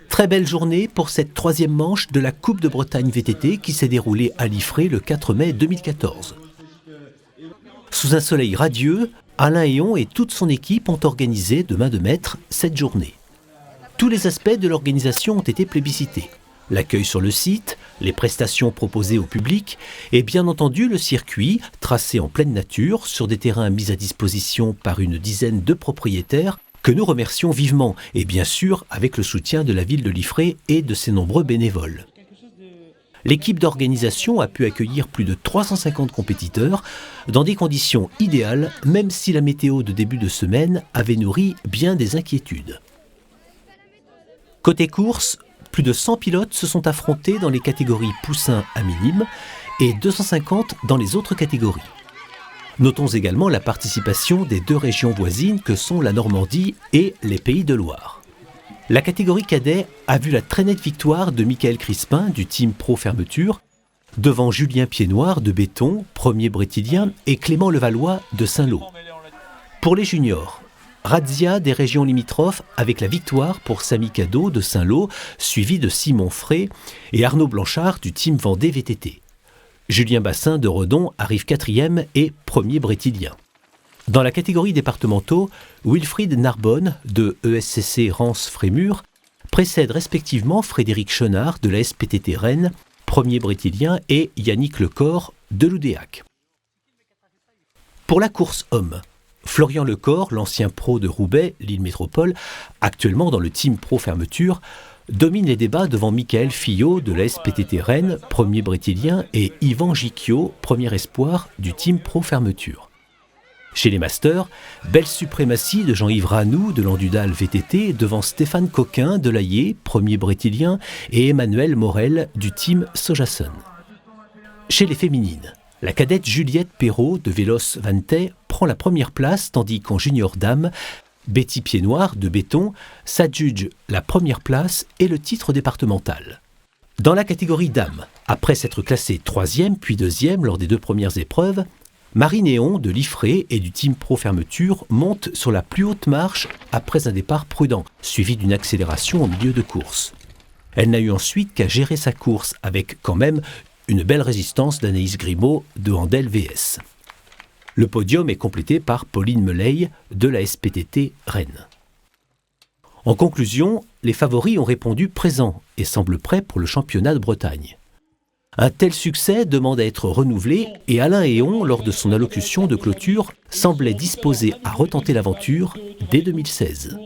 Très belle journée pour cette troisième manche de la Coupe de Bretagne VTT qui s'est déroulée à Liffré le 4 mai 2014. Sous un soleil radieux, Alain Héon et toute son équipe ont organisé de main de maître cette journée. Tous les aspects de l'organisation ont été plébiscités. L'accueil sur le site, les prestations proposées au public et bien entendu le circuit tracé en pleine nature sur des terrains mis à disposition par une dizaine de propriétaires que nous remercions vivement et bien sûr avec le soutien de la ville de Liffré et de ses nombreux bénévoles. L'équipe d'organisation a pu accueillir plus de 350 compétiteurs dans des conditions idéales, même si la météo de début de semaine avait nourri bien des inquiétudes. Côté course, plus de 100 pilotes se sont affrontés dans les catégories poussins à minime et 250 dans les autres catégories. Notons également la participation des deux régions voisines que sont la Normandie et les Pays de Loire. La catégorie cadet a vu la très nette victoire de Michael Crispin du team Pro Fermeture devant Julien Piednoir de Béton, premier brétilien, et Clément Levallois de Saint-Lô. Pour les juniors, razzia des régions limitrophes avec la victoire pour Samy Cadeau de Saint-Lô, suivi de Simon Frey et Arnaud Blanchard du team Vendée VTT. Julien Bassin de Redon arrive 4e et premier brétilien. Dans la catégorie départementaux, Wilfried Narbonne de ESCC Rance-Frémur précède respectivement Frédéric Chenard de la SPTT Rennes, premier brétilien, et Yannick Lecor de l'Oudéac. Pour la course homme, Florian Lecor, l'ancien pro de Roubaix, Lille Métropole, actuellement dans le team Pro Fermeture, domine les débats devant Michael Fillot de la SPTT Rennes, premier brétilien, et Yvan Gicchio, premier espoir du team Pro Fermeture. Chez les masters, belle suprématie de Jean-Yves Ranou de l'Andudal VTT devant Stéphane Coquin de l'Aillé, premier brétilien, et Emmanuel Morel du team Sojason. Chez les féminines, la cadette Juliette Perrault de Vélos Vantais prend la première place, tandis qu'en junior dame, Betty Piednoir de Béton s'adjuge la première place et le titre départemental. Dans la catégorie dames, après s'être classée 3e puis 2e lors des 2 premières épreuves, Marie Néon de Liffré et du team Pro Fermeture monte sur la plus haute marche après un départ prudent, suivi d'une accélération au milieu de course. Elle n'a eu ensuite qu'à gérer sa course avec quand même une belle résistance d'Anaïs Grimaud de Andel VS. Le podium est complété par Pauline Meley de la SPTT Rennes. En conclusion, les favoris ont répondu présents et semblent prêts pour le championnat de Bretagne. Un tel succès demande à être renouvelé et Alain Héon, lors de son allocution de clôture, semblait disposé à retenter l'aventure dès 2016.